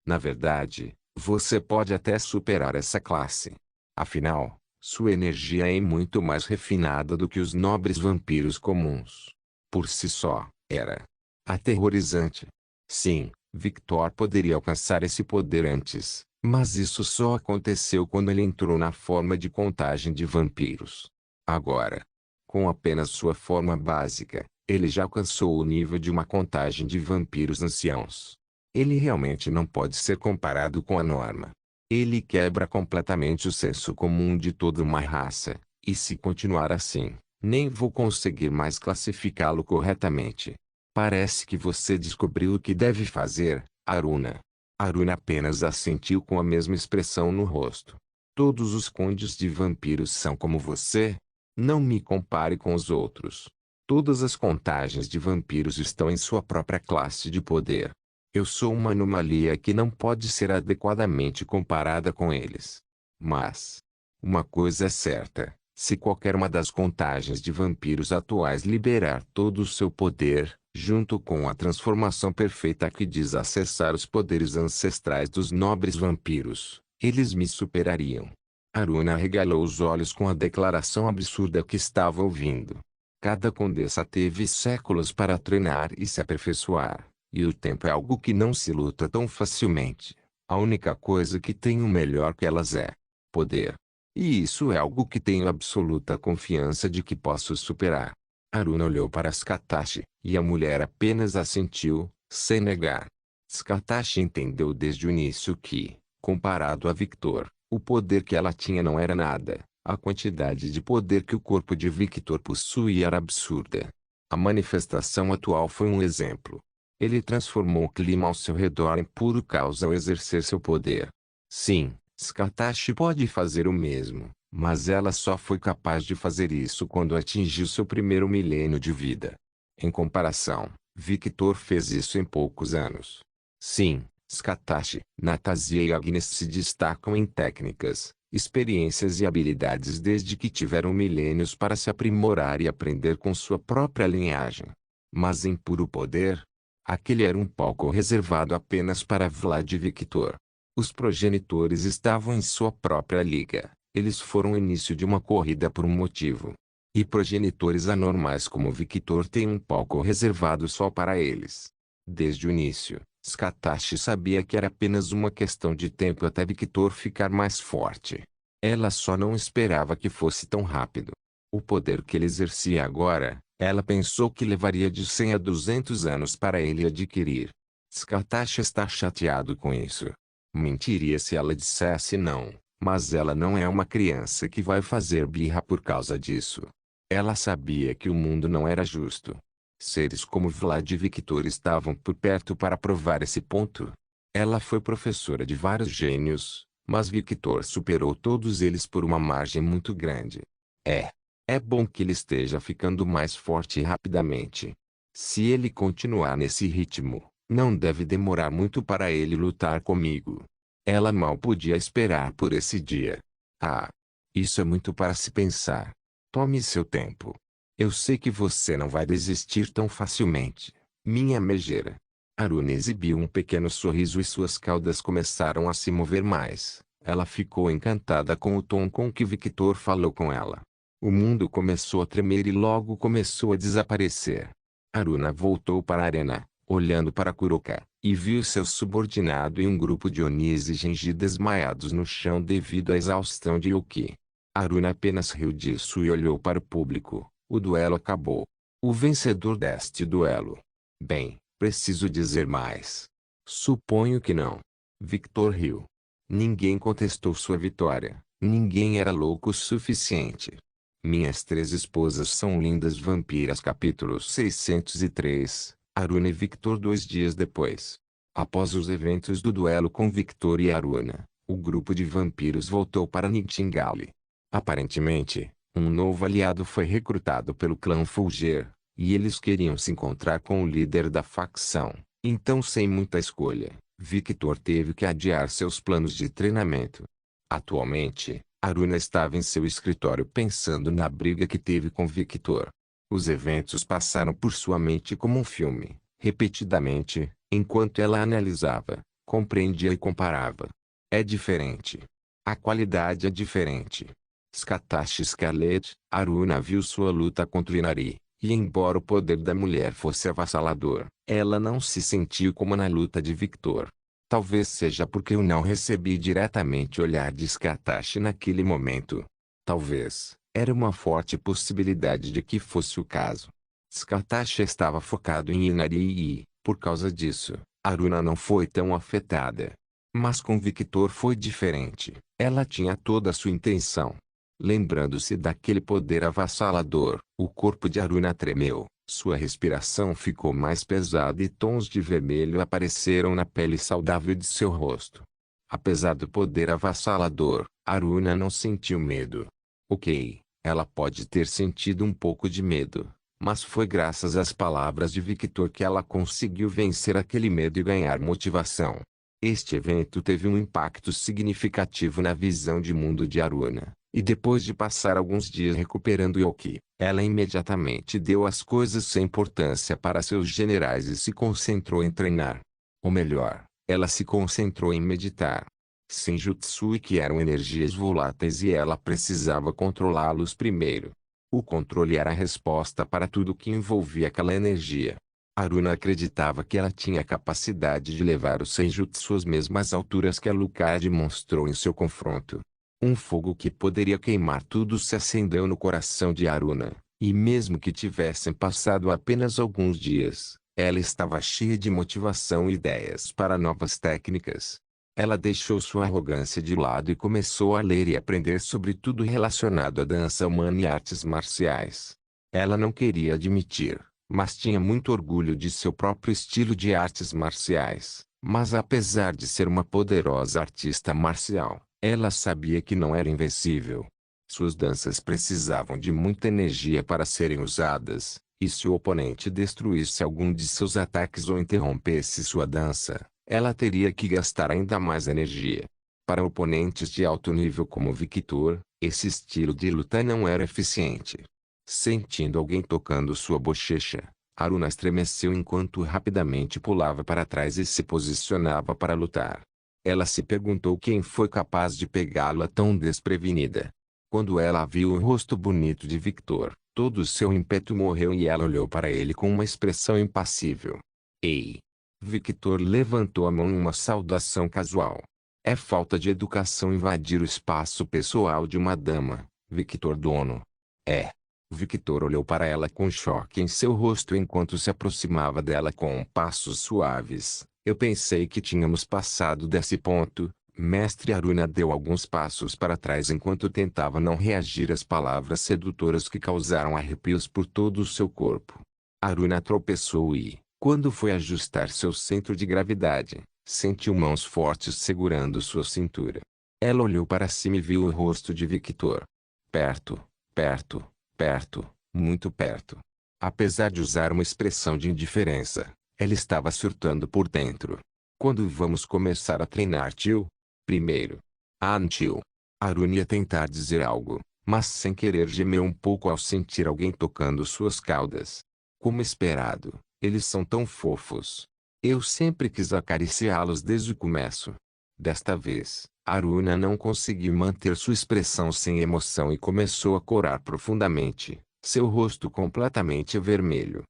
Na verdade, você pode até superar essa classe. Afinal, sua energia é muito mais refinada do que os nobres vampiros comuns. Por si só, era aterrorizante. Sim, Victor poderia alcançar esse poder antes, mas isso só aconteceu quando ele entrou na forma de contagem de vampiros. Agora, com apenas sua forma básica, ele já alcançou o nível de uma contagem de vampiros anciãos. Ele realmente não pode ser comparado com a norma. Ele quebra completamente o senso comum de toda uma raça, e se continuar assim, nem vou conseguir mais classificá-lo corretamente. Parece que você descobriu o que deve fazer, Aruna. Aruna apenas assentiu com a mesma expressão no rosto. Todos os condes de vampiros são como você? Não me compare com os outros. Todas as contagens de vampiros estão em sua própria classe de poder. Eu sou uma anomalia que não pode ser adequadamente comparada com eles. Mas uma coisa é certa, se qualquer uma das contagens de vampiros atuais liberar todo o seu poder, junto com a transformação perfeita que diz acessar os poderes ancestrais dos nobres vampiros, eles me superariam. Aruna arregalou os olhos com a declaração absurda que estava ouvindo. Cada condessa teve séculos para treinar e se aperfeiçoar. E o tempo é algo que não se luta tão facilmente. A única coisa que tenho melhor que elas é poder. E isso é algo que tenho absoluta confiança de que posso superar. Aruna olhou para Scatashi, e a mulher apenas assentiu, sem negar. Scatashi entendeu desde o início que, comparado a Victor, o poder que ela tinha não era nada. A quantidade de poder que o corpo de Victor possuía era absurda. A manifestação atual foi um exemplo. Ele transformou o clima ao seu redor em puro caos ao exercer seu poder. Sim, Scatashi pode fazer o mesmo, mas ela só foi capaz de fazer isso quando atingiu seu primeiro milênio de vida. Em comparação, Victor fez isso em poucos anos. Sim, Scatashi, Natasha e Agnes se destacam em técnicas, experiências e habilidades desde que tiveram milênios para se aprimorar e aprender com sua própria linhagem. Mas em puro poder, aquele era um palco reservado apenas para Vlad e Victor. Os progenitores estavam em sua própria liga. Eles foram o início de uma corrida por um motivo. E progenitores anormais como Victor têm um palco reservado só para eles. Desde o início, Scatashi sabia que era apenas uma questão de tempo até Victor ficar mais forte. Ela só não esperava que fosse tão rápido. O poder que ele exercia agora, ela pensou que levaria de 100 a 200 anos para ele adquirir. Scatashi está chateado com isso. Mentiria se ela dissesse não, mas ela não é uma criança que vai fazer birra por causa disso. Ela sabia que o mundo não era justo. Seres como Vlad e Victor estavam por perto para provar esse ponto. Ela foi professora de vários gênios, mas Victor superou todos eles por uma margem muito grande. É bom que ele esteja ficando mais forte rapidamente. Se ele continuar nesse ritmo, não deve demorar muito para ele lutar comigo. Ela mal podia esperar por esse dia. Ah! Isso é muito para se pensar. Tome seu tempo. Eu sei que você não vai desistir tão facilmente, minha megera. Aruna exibiu um pequeno sorriso e suas caudas começaram a se mover mais, Ela ficou encantada com o tom com que Victor falou com ela. O mundo começou a tremer e logo começou a desaparecer. Aruna voltou para a arena, olhando para Kuroka, e viu seu subordinado e um grupo de Onis e Genji desmaiados no chão devido à exaustão de Yuki. Aruna apenas riu disso e olhou para o público. O duelo acabou. O vencedor deste duelo. Bem, preciso dizer mais. Suponho que não. Victor riu. Ninguém contestou sua vitória. Ninguém era louco o suficiente. Minhas três esposas são lindas vampiras. Capítulo 603. Aruna e Victor 2 dias depois. Após os eventos do duelo com Victor e Aruna, o grupo de vampiros voltou para Nightingale. Aparentemente, um novo aliado foi recrutado pelo clã Fulger, e eles queriam se encontrar com o líder da facção. Então, sem muita escolha, Victor teve que adiar seus planos de treinamento. Atualmente, Aruna estava em seu escritório pensando na briga que teve com Victor. Os eventos passaram por sua mente como um filme, repetidamente, enquanto ela analisava, compreendia e comparava. É diferente. A qualidade é diferente. Scatashi Scarlet, Aruna viu sua luta contra Inari, e embora o poder da mulher fosse avassalador, ela não se sentiu como na luta de Victor. Talvez seja porque eu não recebi diretamente o olhar de Scatashi naquele momento. Talvez, era uma forte possibilidade de que fosse o caso. Scatashi estava focado em Inari e, por causa disso, Aruna não foi tão afetada. Mas com Victor foi diferente. Ela tinha toda a sua intenção. Lembrando-se daquele poder avassalador, o corpo de Aruna tremeu, sua respiração ficou mais pesada e tons de vermelho apareceram na pele saudável de seu rosto. Apesar do poder avassalador, Aruna não sentiu medo. Ok, ela pode ter sentido um pouco de medo, mas foi graças às palavras de Victor que ela conseguiu vencer aquele medo e ganhar motivação. Este evento teve um impacto significativo na visão de mundo de Aruna. E depois de passar alguns dias recuperando Yoki, ela imediatamente deu as coisas sem importância para seus generais e se concentrou em treinar. Ou melhor, ela se concentrou em meditar. Senjutsu que eram energias voláteis e ela precisava controlá-los primeiro. O controle era a resposta para tudo que envolvia aquela energia. Aruna acreditava que ela tinha a capacidade de levar o Senjutsu às mesmas alturas que a Lucaria demonstrou em seu confronto. Um fogo que poderia queimar tudo se acendeu no coração de Aruna, e mesmo que tivessem passado apenas alguns dias, ela estava cheia de motivação e ideias para novas técnicas. Ela deixou sua arrogância de lado e começou a ler e aprender sobre tudo relacionado à dança humana e artes marciais. Ela não queria admitir, mas tinha muito orgulho de seu próprio estilo de artes marciais. Mas apesar de ser uma poderosa artista marcial, ela sabia que não era invencível. Suas danças precisavam de muita energia para serem usadas, e se o oponente destruísse algum de seus ataques ou interrompesse sua dança, ela teria que gastar ainda mais energia. Para oponentes de alto nível como Victor, esse estilo de luta não era eficiente. Sentindo alguém tocando sua bochecha, Aruna estremeceu enquanto rapidamente pulava para trás e se posicionava para lutar. Ela se perguntou quem foi capaz de pegá-la tão desprevenida. Quando ela viu o rosto bonito de Victor, todo o seu ímpeto morreu e ela olhou para ele com uma expressão impassível. Ei! Victor levantou a mão em uma saudação casual. É falta de educação invadir o espaço pessoal de uma dama, Victor Dono. É. Victor olhou para ela com choque em seu rosto enquanto se aproximava dela com passos suaves. Eu pensei que tínhamos passado desse ponto. Mestre Aruna deu alguns passos para trás enquanto tentava não reagir às palavras sedutoras que causaram arrepios por todo o seu corpo. Aruna tropeçou e, quando foi ajustar seu centro de gravidade, sentiu mãos fortes segurando sua cintura. Ela olhou para cima e viu o rosto de Victor. Perto, perto, perto, muito perto. Apesar de usar uma expressão de indiferença, ela estava surtando por dentro. Quando vamos começar a treinar, tio? Primeiro. Ah, tio. Aruna ia tentar dizer algo, mas sem querer gemeu um pouco ao sentir alguém tocando suas caudas. Como esperado, eles são tão fofos. Eu sempre quis acariciá-los desde o começo. Desta vez, Aruna não conseguiu manter sua expressão sem emoção e começou a corar profundamente, seu rosto completamente vermelho.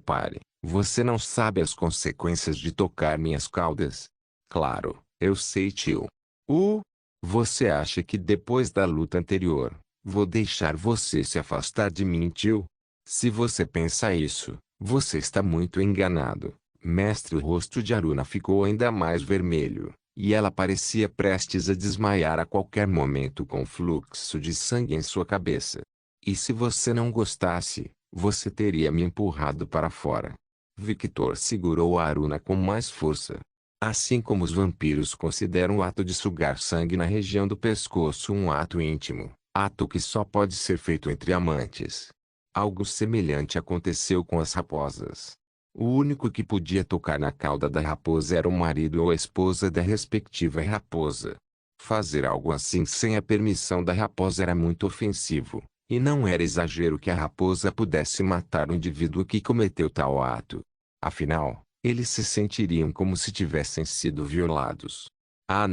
Pare. Você não sabe as consequências de tocar minhas caudas? Claro, eu sei, tio. Você acha que depois da luta anterior, vou deixar você se afastar de mim, tio? Se você pensa isso, você está muito enganado. Mestre, o rosto de Aruna ficou ainda mais vermelho, e ela parecia prestes a desmaiar a qualquer momento com o fluxo de sangue em sua cabeça. E se você não gostasse, você teria me empurrado para fora. Victor segurou a Aruna com mais força. Assim como os vampiros consideram o ato de sugar sangue na região do pescoço um ato íntimo, ato que só pode ser feito entre amantes. Algo semelhante aconteceu com as raposas. O único que podia tocar na cauda da raposa era o marido ou a esposa da respectiva raposa. Fazer algo assim sem a permissão da raposa era muito ofensivo, e não era exagero que a raposa pudesse matar o indivíduo que cometeu tal ato. Afinal, eles se sentiriam como se tivessem sido violados.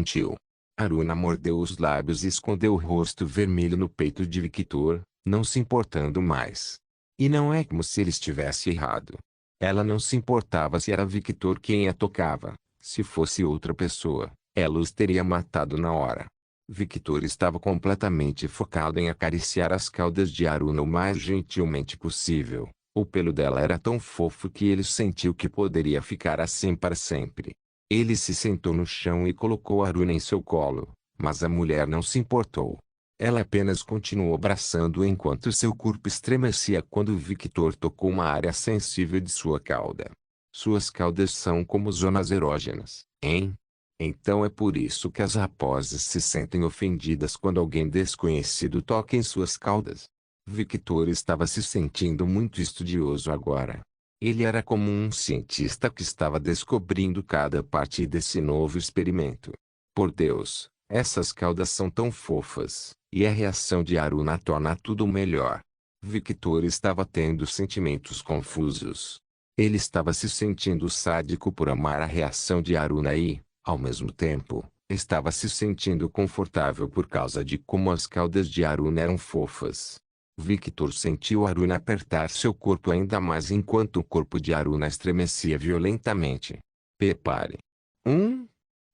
Tio. Aruna mordeu os lábios e escondeu o rosto vermelho no peito de Victor, não se importando mais. E não é como se ele estivesse errado. Ela não se importava se era Victor quem a tocava. Se fosse outra pessoa, ela os teria matado na hora. Victor estava completamente focado em acariciar as caudas de Aruna o mais gentilmente possível. O pelo dela era tão fofo que ele sentiu que poderia ficar assim para sempre. Ele se sentou no chão e colocou Aruna em seu colo, mas a mulher não se importou. Ela apenas continuou abraçando enquanto seu corpo estremecia quando Victor tocou uma área sensível de sua cauda. Suas caudas são como zonas erógenas, hein? Então é por isso que as raposas se sentem ofendidas quando alguém desconhecido toca em suas caudas. Victor estava se sentindo muito estudioso agora. Ele era como um cientista que estava descobrindo cada parte desse novo experimento. Por Deus, essas caudas são tão fofas, e a reação de Aruna torna tudo melhor. Victor estava tendo sentimentos confusos. Ele estava se sentindo sádico por amar a reação de Aruna e, ao mesmo tempo, estava se sentindo confortável por causa de como as caudas de Aruna eram fofas. Victor sentiu Aruna apertar seu corpo ainda mais enquanto o corpo de Aruna estremecia violentamente. Pare.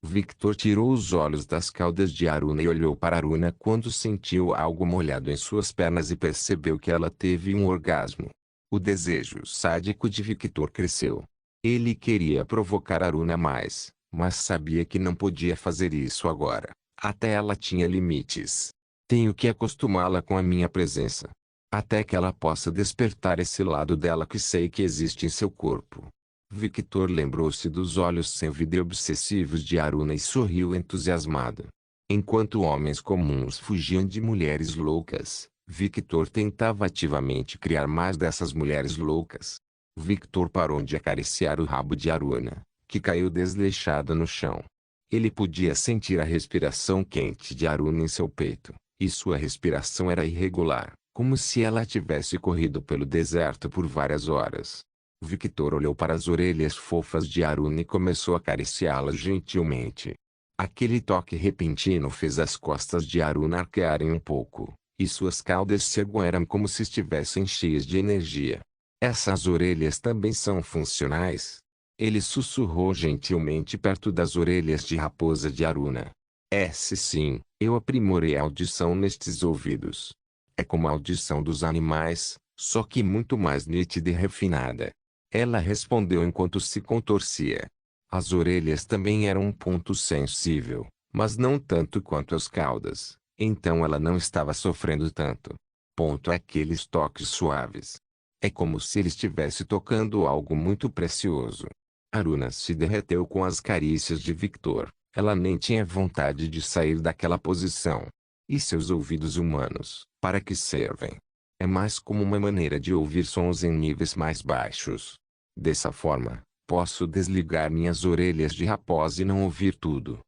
Victor tirou os olhos das caudas de Aruna e olhou para Aruna quando sentiu algo molhado em suas pernas e percebeu que ela teve um orgasmo. O desejo sádico de Victor cresceu. Ele queria provocar Aruna mais, mas sabia que não podia fazer isso agora. Até ela tinha limites. Tenho que acostumá-la com a minha presença. Até que ela possa despertar esse lado dela que sei que existe em seu corpo. Victor lembrou-se dos olhos sem vida e obsessivos de Aruna e sorriu entusiasmado. Enquanto homens comuns fugiam de mulheres loucas, Victor tentava ativamente criar mais dessas mulheres loucas. Victor parou de acariciar o rabo de Aruna, que caiu desleixada no chão. Ele podia sentir a respiração quente de Aruna em seu peito, e sua respiração era irregular, como se ela tivesse corrido pelo deserto por várias horas. Victor olhou para as orelhas fofas de Aruna e começou a acariciá-las gentilmente. Aquele toque repentino fez as costas de Aruna arquearem um pouco, e suas caudas se ergueram como se estivessem cheias de energia. Essas orelhas também são funcionais? Ele sussurrou gentilmente perto das orelhas de raposa de Aruna. Sim, eu aprimorei a audição nestes ouvidos. É como a audição dos animais, só que muito mais nítida e refinada. Ela respondeu enquanto se contorcia. As orelhas também eram um ponto sensível, mas não tanto quanto as caudas, então ela não estava sofrendo tanto. Aqueles toques suaves. É como se ele estivesse tocando algo muito precioso. Aruna se derreteu com as carícias de Victor. Ela nem tinha vontade de sair daquela posição. E seus ouvidos humanos, para que servem? É mais como uma maneira de ouvir sons em níveis mais baixos. Dessa forma, posso desligar minhas orelhas de raposa e não ouvir tudo.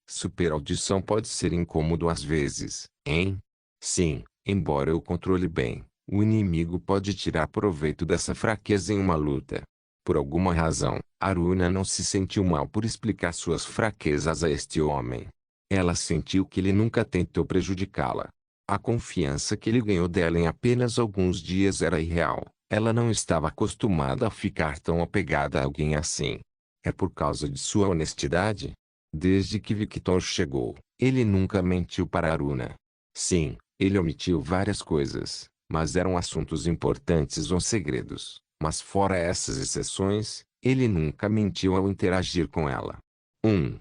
Superaudição pode ser incômodo às vezes, hein? Sim, embora eu controle bem, o inimigo pode tirar proveito dessa fraqueza em uma luta. Por alguma razão, Aruna não se sentiu mal por explicar suas fraquezas a este homem. Ela sentiu que ele nunca tentou prejudicá-la. A confiança que ele ganhou dela em apenas alguns dias era irreal. Ela não estava acostumada a ficar tão apegada a alguém assim. É por causa de sua honestidade? Desde que Victor chegou, ele nunca mentiu para Aruna. Sim, ele omitiu várias coisas, mas eram assuntos importantes ou segredos. Mas fora essas exceções, ele nunca mentiu ao interagir com ela. 1.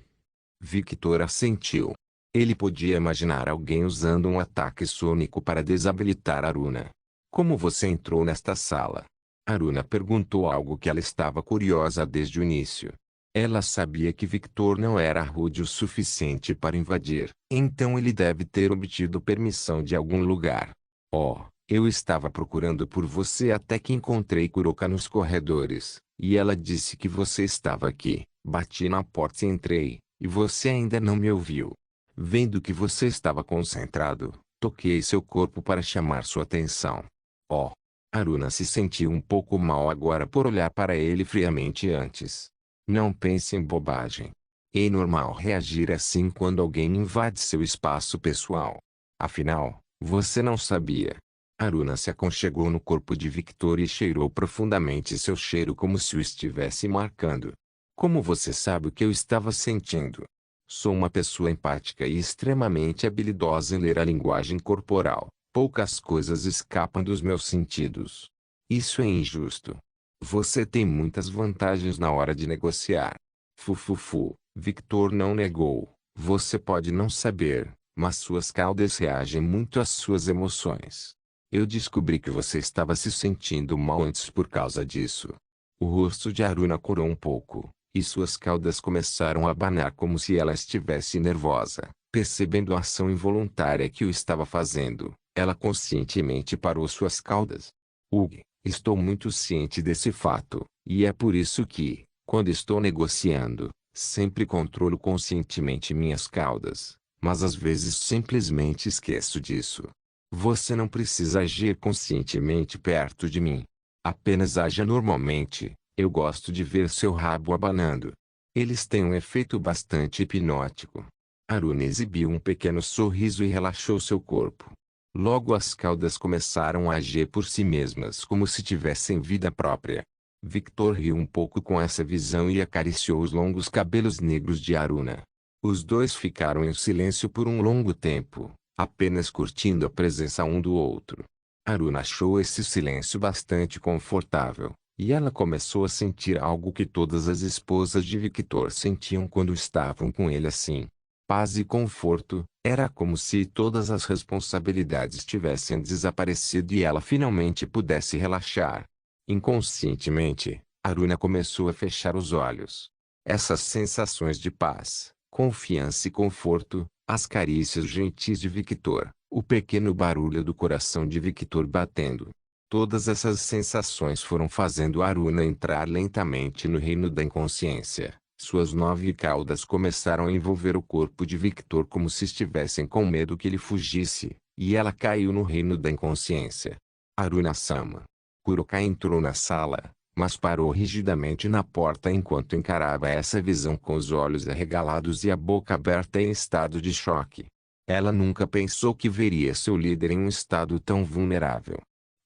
Victor assentiu. Ele podia imaginar alguém usando um ataque sônico para desabilitar Aruna. Como você entrou nesta sala? Aruna perguntou algo que ela estava curiosa desde o início. Ela sabia que Victor não era rude o suficiente para invadir, então ele deve ter obtido permissão de algum lugar. Oh, eu estava procurando por você até que encontrei Kuroka nos corredores, e ela disse que você estava aqui. Bati na porta e entrei, e você ainda não me ouviu. Vendo que você estava concentrado, toquei seu corpo para chamar sua atenção. Oh! Aruna se sentiu um pouco mal agora por olhar para ele friamente antes. Não pense em bobagem. É normal reagir assim quando alguém invade seu espaço pessoal. Afinal, você não sabia. Aruna se aconchegou no corpo de Victor e cheirou profundamente seu cheiro como se o estivesse marcando. Como você sabe o que eu estava sentindo? Sou uma pessoa empática e extremamente habilidosa em ler a linguagem corporal. Poucas coisas escapam dos meus sentidos. Isso é injusto. Você tem muitas vantagens na hora de negociar. Fufufu, Victor não negou. Você pode não saber, mas suas caudas reagem muito às suas emoções. Eu descobri que você estava se sentindo mal antes por causa disso. O rosto de Aruna corou um pouco, e suas caudas começaram a abanar como se ela estivesse nervosa. Percebendo a ação involuntária que o estava fazendo, ela conscientemente parou suas caudas. Ugh, estou muito ciente desse fato, e é por isso que, quando estou negociando, sempre controlo conscientemente minhas caudas, mas às vezes simplesmente esqueço disso. Você não precisa agir conscientemente perto de mim. Apenas haja normalmente. Eu gosto de ver seu rabo abanando. Eles têm um efeito bastante hipnótico. Aruna exibiu um pequeno sorriso e relaxou seu corpo. Logo as caudas começaram a agir por si mesmas como se tivessem vida própria. Victor riu um pouco com essa visão e acariciou os longos cabelos negros de Aruna. Os dois ficaram em silêncio por um longo tempo, apenas curtindo a presença um do outro. Aruna achou esse silêncio bastante confortável, e ela começou a sentir algo que todas as esposas de Victor sentiam quando estavam com ele assim. Paz e conforto. Era como se todas as responsabilidades tivessem desaparecido e ela finalmente pudesse relaxar. Inconscientemente, Aruna começou a fechar os olhos. Essas sensações de paz, confiança e conforto, as carícias gentis de Victor, o pequeno barulho do coração de Victor batendo. Todas essas sensações foram fazendo Aruna entrar lentamente no reino da inconsciência. Suas 9 caudas começaram a envolver o corpo de Victor como se estivessem com medo que ele fugisse, e ela caiu no reino da inconsciência. Aruna-sama. Kuroka entrou na sala, mas parou rigidamente na porta enquanto encarava essa visão com os olhos arregalados e a boca aberta em estado de choque. Ela nunca pensou que veria seu líder em um estado tão vulnerável.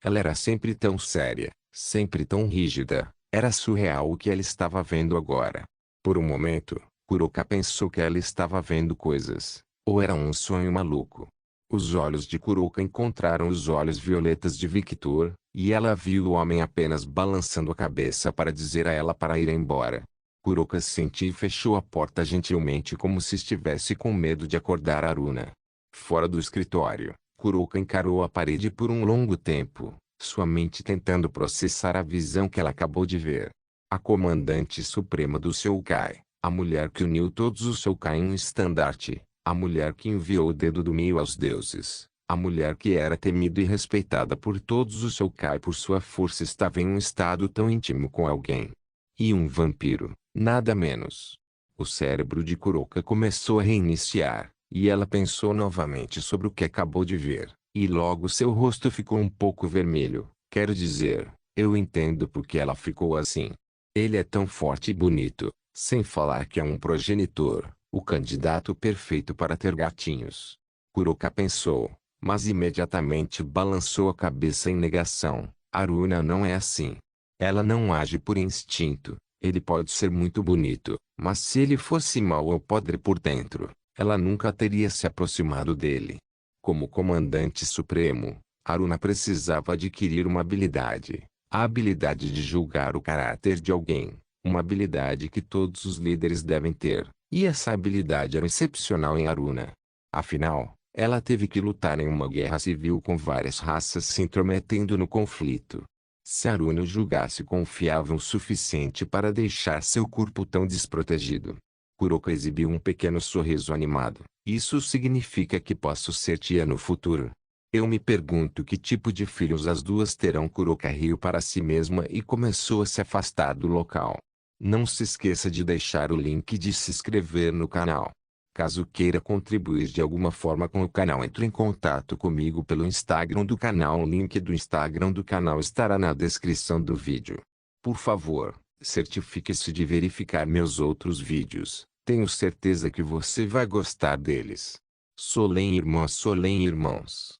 Ela era sempre tão séria, sempre tão rígida, era surreal o que ela estava vendo agora. Por um momento, Kuroka pensou que ela estava vendo coisas, ou era um sonho maluco. Os olhos de Kuroka encontraram os olhos violetas de Victor, e ela viu o homem apenas balançando a cabeça para dizer a ela para ir embora. Kuroka sentiu e fechou a porta gentilmente como se estivesse com medo de acordar Aruna. Fora do escritório, Kuroka encarou a parede por um longo tempo, sua mente tentando processar a visão que ela acabou de ver. A comandante suprema do Seikai, a mulher que uniu todos os Seikai em um estandarte, a mulher que enviou o dedo do meio aos deuses, a mulher que era temida e respeitada por todos os Seikai por sua força estava em um estado tão íntimo com alguém. E um vampiro, nada menos. O cérebro de Kuroka começou a reiniciar, e ela pensou novamente sobre o que acabou de ver, e logo seu rosto ficou um pouco vermelho. Quero dizer, eu entendo por que ela ficou assim. Ele é tão forte e bonito, sem falar que é um progenitor, o candidato perfeito para ter gatinhos. Kuroka pensou, mas imediatamente balançou a cabeça em negação. Aruna não é assim. Ela não age por instinto. Ele pode ser muito bonito, mas se ele fosse mau ou podre por dentro, ela nunca teria se aproximado dele. Como comandante supremo, Aruna precisava adquirir uma habilidade. A habilidade de julgar o caráter de alguém. Uma habilidade que todos os líderes devem ter. E essa habilidade era excepcional em Aruna. Afinal, ela teve que lutar em uma guerra civil com várias raças se intrometendo no conflito. Se Aruna o julgasse confiável o suficiente para deixar seu corpo tão desprotegido. Kuroka exibiu um pequeno sorriso animado. Isso significa que posso ser tia no futuro. Eu me pergunto que tipo de filhos as duas terão. Kuroka riu para si mesma e começou a se afastar do local. Não se esqueça de deixar o link de se inscrever no canal. Caso queira contribuir de alguma forma com o canal, entre em contato comigo pelo Instagram do canal. O link do Instagram do canal estará na descrição do vídeo. Por favor, certifique-se de verificar meus outros vídeos. Tenho certeza que você vai gostar deles. Solem irmãos.